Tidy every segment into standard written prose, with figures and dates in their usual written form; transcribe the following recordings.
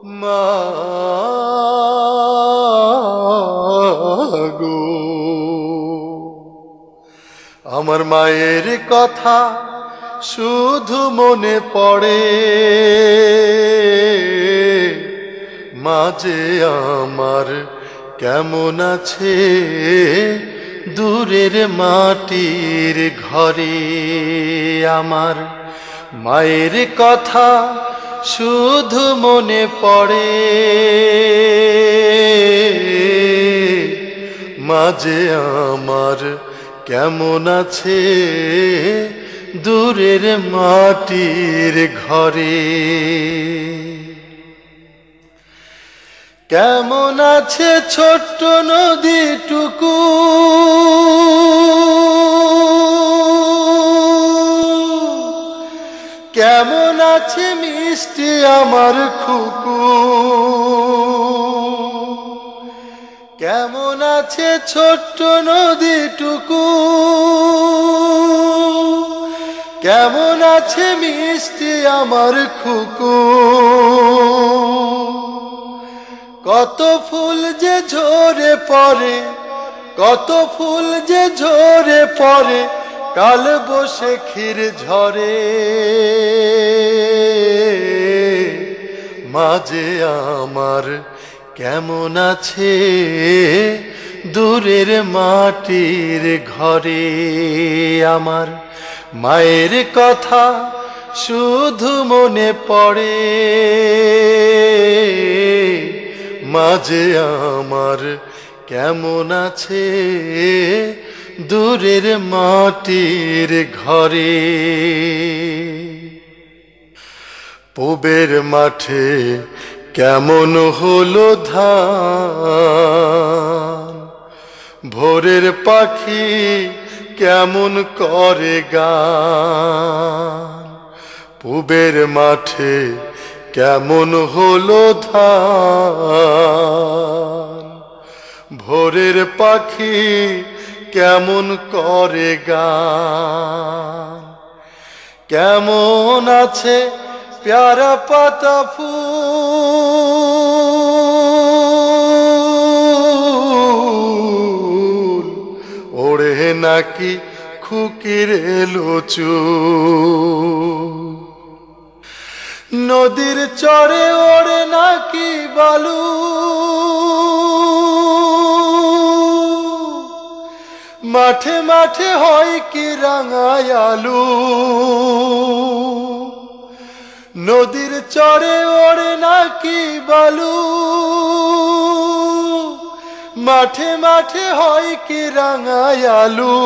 মা গো, আমার মায়ের কথা শুধু মনে পড়ে, মাঝে আমার কেমন আছে দূরের মাটির ঘরে। আমার মায়ের কথা শুধু মনে পড়ে, মাঝে আমার কেমন আছে দূরের মাটির ঘরে। কেমন আছে ছোট্ট নদীটুকু, কেমন আছে মিষ্টি আমার খুকু, কেমন আছে ছোট্ট নদীটুকু, কেমন আছে মিষ্টি আমার খুকু। কত ফুল যে ঝরে পড়ে, কত ফুল যে ঝরে পড়ে কাল বৈশাখীর ঝড়ে, মাঝে আমার কেমন আছে দূরের মাটির ঘরে। আমার মায়ের কথা শুধু মনে পড়ে, মাঝে আমার কেমন আছে দূরের মাটির ঘরে। পুবের মাঠে কেমন হলো ধান, ভোরের পাখি কেমন করে গান। পুবের মাঠে কেমন হলো ধান, ভোরের পাখি কেমন করে গান। কেমন আছে প্যারা পাতা ফুল, ওড়ে নাকি খুকির চুল। নদীর চরে ওড়ে নাকি বালু, মাঠে মাঠে হয় কি রাঙায় আলু। নদীর চরে ওড়ে নাকি বালু, মাঠে মাঠে হয় কি রাঙায় আলু।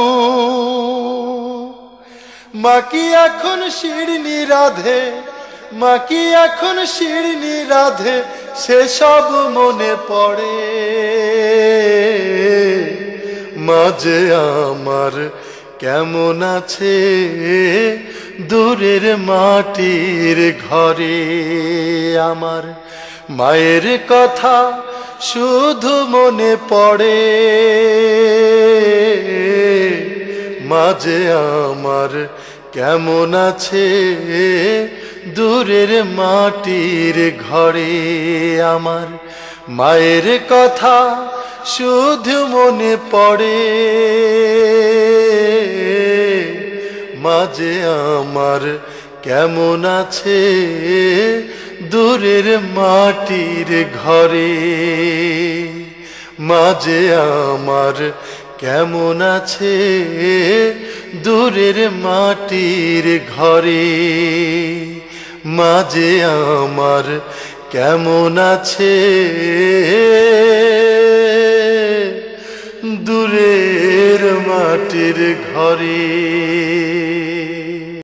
মা কি এখন শিরনি রাধে, মা কি এখন শিরনি রাধে, সেসব মনে পড়ে। মাঝে আমার কেমন আছে দূরের মাটির ঘরে। আমার মায়ের কথা শুধু মনে পড়ে, মাঝে আমার কেমন আছে দূরের মাটির ঘরে। আমার মায়ের কথা শুধু মনে পড়ে, মাঝে আমার কেমন আছে দূরের মাটির ঘরে। মাঝে আমার কেমন আছে দূরের মাটির ঘরে। মাঝে আমার কেমন আছে দূরের মাটির ঘরে।